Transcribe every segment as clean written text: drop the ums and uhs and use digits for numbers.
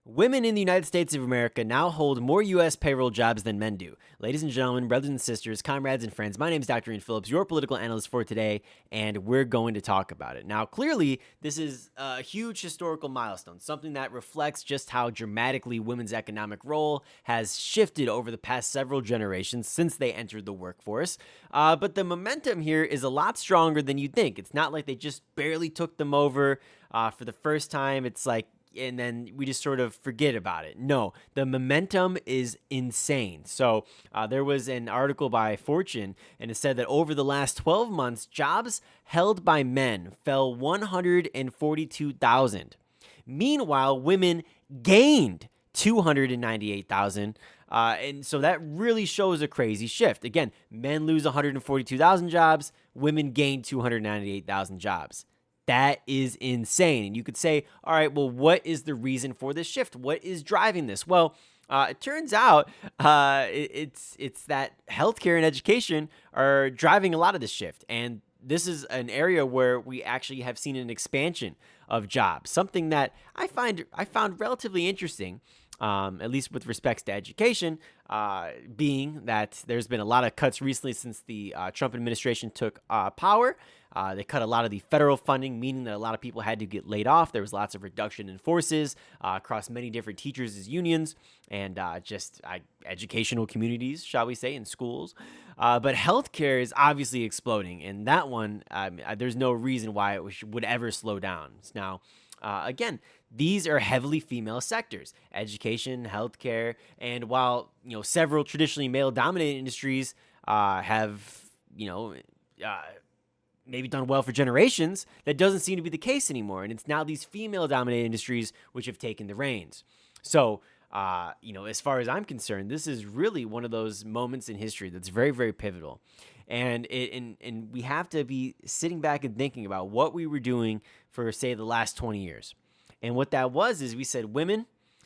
Women in the United States of America now hold more U.S. payroll jobs than men do. Ladies and gentlemen, brothers and sisters, comrades and friends, my name is Dr. Ian Phillips, your political analyst for today, and we're going to talk about it. Now, clearly, this is a huge historical milestone, something that reflects just how dramatically women's economic role has shifted over the past several generations since they entered the workforce. But the momentum here is a lot stronger than you'd think. It's not like they just barely took them over for the first time. It's like, and then we just sort of forget about it. No, the momentum is insane. So there was an article by Fortune, and it said that over the last 12 months, jobs held by men fell 142,000. Meanwhile, women gained 298,000. And so that really shows a crazy shift. Again, men lose 142,000 jobs, women gain 298,000 jobs. That is insane. And you could say, all right, well, what is the reason for this shift? What is driving this? Well, it turns out it's that healthcare and education are driving a lot of this shift. And this is an area where we actually have seen an expansion of jobs, something that I found relatively interesting. At least with respects to education, being that there's been a lot of cuts recently since the Trump administration took power. They cut a lot of the federal funding, meaning that a lot of people had to get laid off. There was lots of reduction in forces across many different teachers' unions and educational communities, shall we say, in schools. But healthcare is obviously exploding, and that one, there's no reason why it would ever slow down. Now, again, these are heavily female sectors: education, healthcare, and while several traditionally male-dominated industries have maybe done well for generations, that doesn't seem to be the case anymore, and it's now these female-dominated industries which have taken the reins. So, as far as I'm concerned, this is really one of those moments in history that's very, very pivotal. And we have to be sitting back and thinking about what we were doing for, say, the last 20 years. And what that was is we said, women,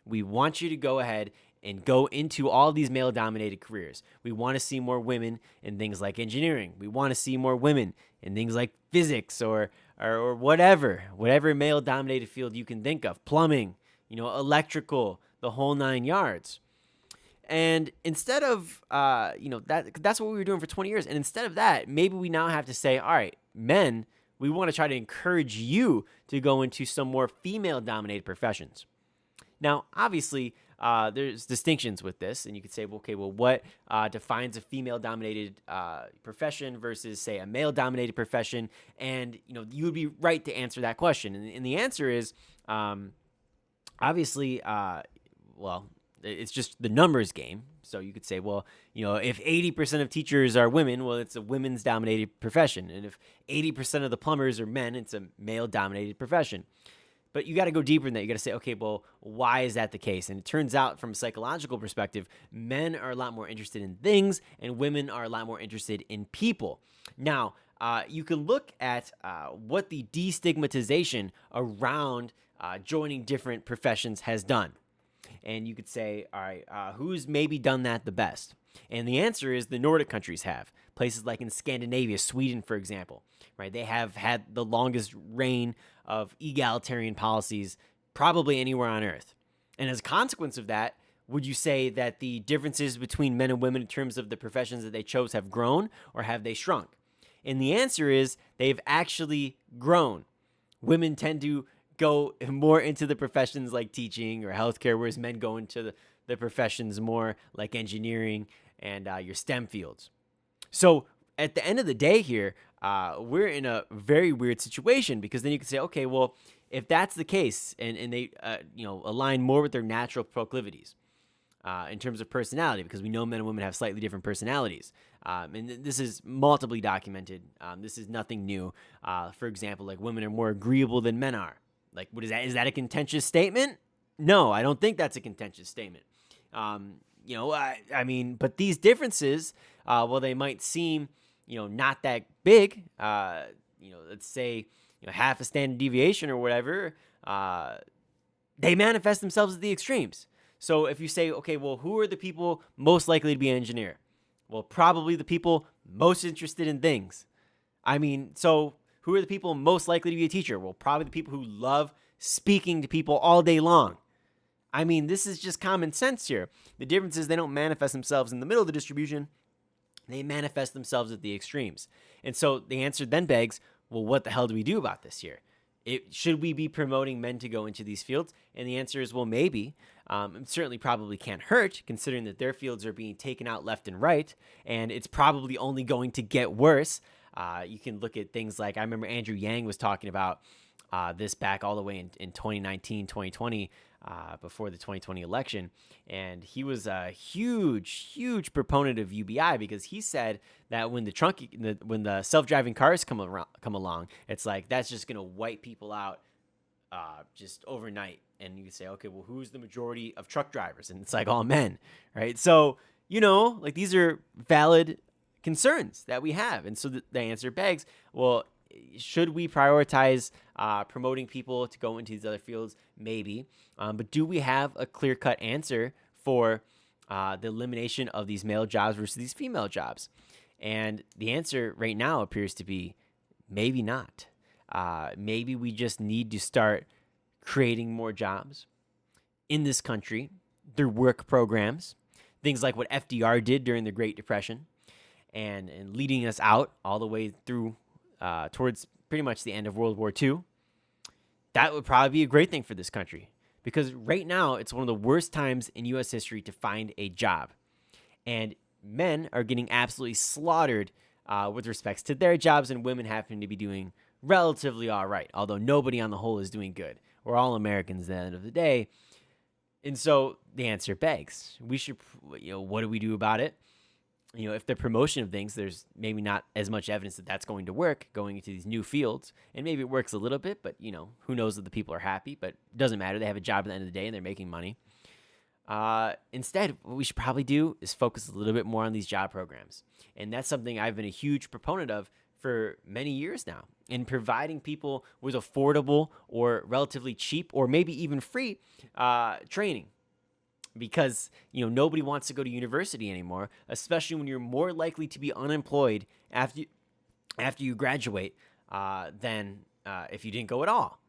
we want you to go ahead and go into all these male-dominated careers. We want to see more women in things like engineering. We want to see more women in things like physics or whatever male-dominated field you can think of, plumbing, electrical, the whole 9 yards. And instead of, that's what we were doing for 20 years. And instead of that, maybe we now have to say, all right, men, we want to try to encourage you to go into some more female-dominated professions. Now, obviously, there's distinctions with this, and you could say, well, what defines a female-dominated profession versus, say, a male-dominated profession? And, you would be right to answer that question. And the answer is, obviously, it's just the numbers game. So you could say, well, if 80% of teachers are women, well, it's a women's dominated profession. And if 80% of the plumbers are men, it's a male dominated profession. But you got to go deeper than that. You got to say, okay, well, why is that the case? And it turns out from a psychological perspective, men are a lot more interested in things and women are a lot more interested in people. Now, you can look at what the destigmatization around joining different professions has done. And you could say, all right, who's maybe done that the best? And the answer is the Nordic countries have. Places like in Scandinavia, Sweden, for example, right? They have had the longest reign of egalitarian policies probably anywhere on earth. And as a consequence of that, would you say that the differences between men and women in terms of the professions that they chose have grown, or have they shrunk? And the answer is they've actually grown. Women tend to go more into the professions like teaching or healthcare, whereas men go into the professions more like engineering and your STEM fields. So at the end of the day here, we're in a very weird situation, because then you can say, okay, well, if that's the case and they align more with their natural proclivities in terms of personality, because we know men and women have slightly different personalities. And this is multiply documented. This is nothing new. For example, like women are more agreeable than men are. Like, what is that? Is that a contentious statement? No, I don't think that's a contentious statement. But these differences, while they might seem, not that big, let's say, half a standard deviation or whatever, they manifest themselves at the extremes. So if you say, okay, well, who are the people most likely to be an engineer? Well, probably the people most interested in things. So who are the people most likely to be a teacher? Well, probably the people who love speaking to people all day long. I mean, this is just common sense here. The difference is they don't manifest themselves in the middle of the distribution. They manifest themselves at the extremes. And so the answer then begs, well, what the hell do we do about this here? Should we be promoting men to go into these fields? And the answer is, well, maybe. It certainly probably can't hurt, considering that their fields are being taken out left and right, and it's probably only going to get worse. You can look at things like, I remember Andrew Yang was talking about this back all the way in 2019, 2020, before the 2020 election. And he was a huge proponent of UBI because he said that when the self-driving cars come along, it's like that's just going to wipe people out just overnight. And you say, okay, well, who's the majority of truck drivers? And it's like all men, right? So, like these are valid concerns that we have. And so the answer begs, well, should we prioritize promoting people to go into these other fields? Maybe. But do we have a clear-cut answer for the elimination of these male jobs versus these female jobs? And the answer right now appears to be maybe not. Maybe we just need to start creating more jobs in this country through work programs, things like what FDR did during the Great Depression, and leading us out all the way through towards pretty much the end of World War II. That would probably be a great thing for this country because right now it's one of the worst times in U.S. history to find a job. And men are getting absolutely slaughtered with respects to their jobs, and women happen to be doing relatively all right, although nobody on the whole is doing good. We're all Americans at the end of the day. And so the answer begs, we should, what do we do about it? If the promotion of things, there's maybe not as much evidence that that's going to work going into these new fields. And maybe it works a little bit, but, who knows if the people are happy. But it doesn't matter. They have a job at the end of the day and they're making money. Instead, what we should probably do is focus a little bit more on these job programs. And that's something I've been a huge proponent of for many years now, in providing people with affordable or relatively cheap or maybe even free training. Because, nobody wants to go to university anymore, especially when you're more likely to be unemployed after you graduate than if you didn't go at all.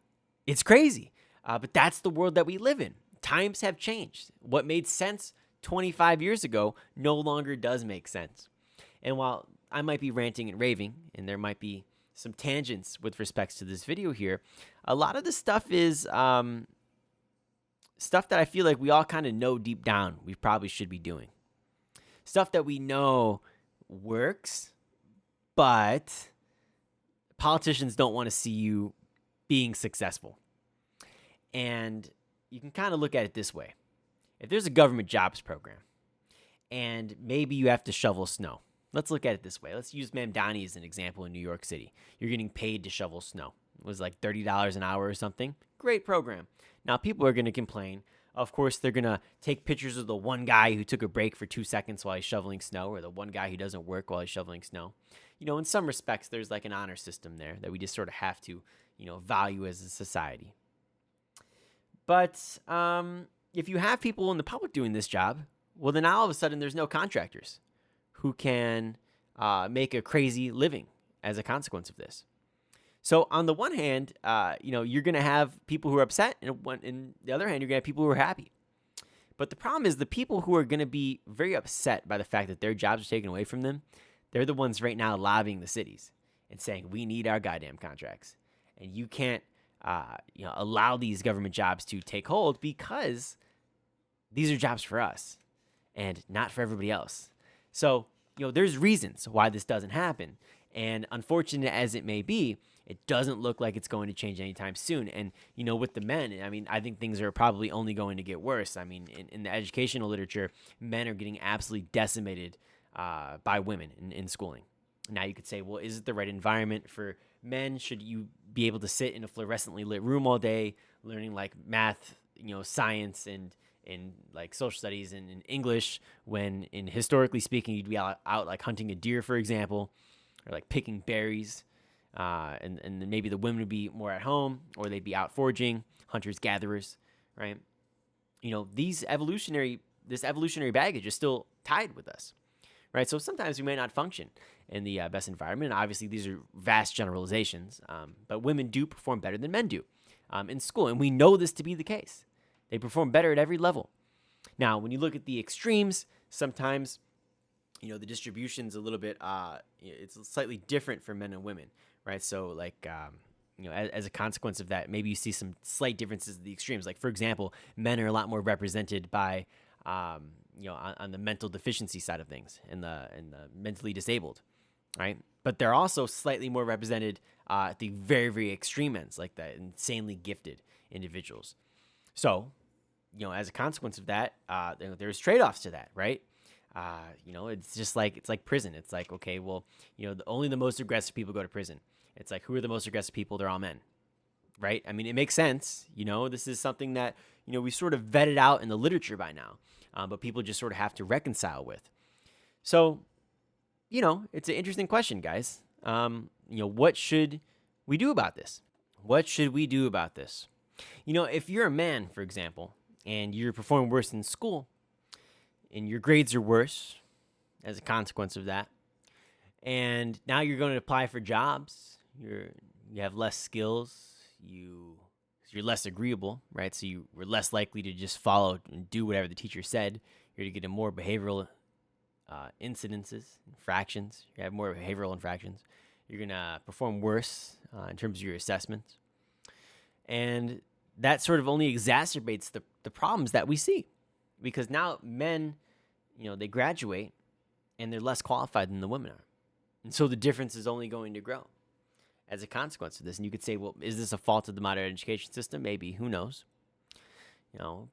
It's crazy. But that's the world that we live in. Times have changed. What made sense 25 years ago no longer does make sense. And while I might be ranting and raving, and there might be some tangents with respects to this video here, a lot of the stuff is stuff that I feel like we all kind of know deep down we probably should be doing. Stuff that we know works, but politicians don't want to see you being successful. And you can kind of look at it this way. If there's a government jobs program, and maybe you have to shovel snow. Let's look at it this way. Let's use Mamdani as an example in New York City. You're getting paid to shovel snow. It was like $30 an hour or something. Great program. Now, people are going to complain. Of course, they're going to take pictures of the one guy who took a break for 2 seconds while he's shoveling snow, or the one guy who doesn't work while he's shoveling snow. In some respects, there's like an honor system there that we just sort of have to, value as a society. But if you have people in the public doing this job, well, then all of a sudden there's no contractors who can make a crazy living as a consequence of this. So on the one hand, you're going to have people who are upset, and on the other hand, you're going to have people who are happy. But the problem is the people who are going to be very upset by the fact that their jobs are taken away from them, they're the ones right now lobbying the cities and saying, we need our goddamn contracts. And you can't allow these government jobs to take hold because these are jobs for us and not for everybody else. So, there's reasons why this doesn't happen. And unfortunate as it may be, it doesn't look like it's going to change anytime soon. And, with the men, I think things are probably only going to get worse. In the educational literature, men are getting absolutely decimated by women in schooling. Now you could say, well, is it the right environment for men? Should you be able to sit in a fluorescently lit room all day, learning like math, science, and like social studies and in English, when historically speaking, you'd be out like hunting a deer, for example, or like picking berries. And then maybe the women would be more at home, or they'd be out foraging, hunters, gatherers, right? This evolutionary baggage is still tied with us, right? So sometimes we may not function in the best environment. And obviously, these are vast generalizations, but women do perform better than men do in school, and we know this to be the case. They perform better at every level. Now, when you look at the extremes, sometimes, the distribution's a little bit, it's slightly different for men and women, right? So, like, as a consequence of that, maybe you see some slight differences at the extremes. Like, for example, men are a lot more represented by, on the mental deficiency side of things and the mentally disabled, right? But they're also slightly more represented at the very, very extreme ends, like the insanely gifted individuals. So, as a consequence of that, there's trade-offs to that, right? It's just like, it's like prison. It's like, okay, well, only the most aggressive people go to prison. It's like, who are the most aggressive people? They're all men, right? I mean, it makes sense. This is something that, we sort of vetted out in the literature by now, but people just sort of have to reconcile with. So, it's an interesting question, guys. What should we do about this? What should we do about this? If you're a man, for example, and you're performing worse in school, and your grades are worse as a consequence of that, and now you're going to apply for jobs, you have less skills, you're less agreeable, right? So you were less likely to just follow and do whatever the teacher said. You're going to get more behavioral incidences, infractions. You have more behavioral infractions. You're going to perform worse in terms of your assessments. And that sort of only exacerbates the problems that we see. Because now men, they graduate and they're less qualified than the women are. And so the difference is only going to grow as a consequence of this. And you could say, well, is this a fault of the modern education system? Maybe. Who knows?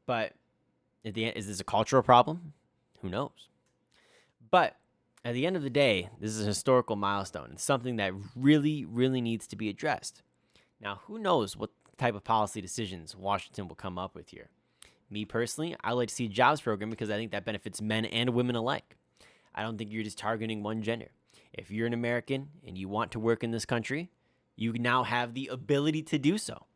But at the end, is this a cultural problem? Who knows? But at the end of the day, this is a historical milestone. It's something that really, really needs to be addressed. Now, who knows what type of policy decisions Washington will come up with here? Me personally, I like to see a jobs program because I think that benefits men and women alike. I don't think you're just targeting one gender. If you're an American and you want to work in this country, you now have the ability to do so.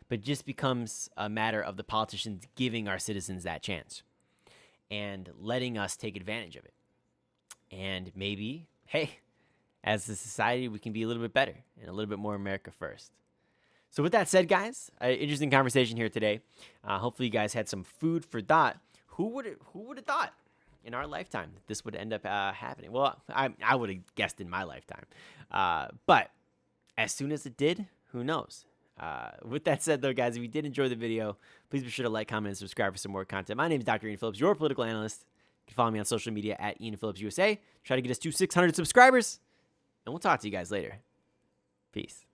But it just becomes a matter of the politicians giving our citizens that chance and letting us take advantage of it. And maybe, hey, as a society, we can be a little bit better and a little bit more America first. So with that said, guys, interesting conversation here today. Hopefully you guys had some food for thought. Who would have thought in our lifetime that this would end up happening? Well, I would have guessed in my lifetime. But as soon as it did, who knows? With that said, though, guys, if you did enjoy the video, please be sure to like, comment, and subscribe for some more content. My name is Dr. Ian Phillips, your political analyst. You can follow me on social media at Ian Phillips USA. Try to get us to 600 subscribers, and we'll talk to you guys later. Peace.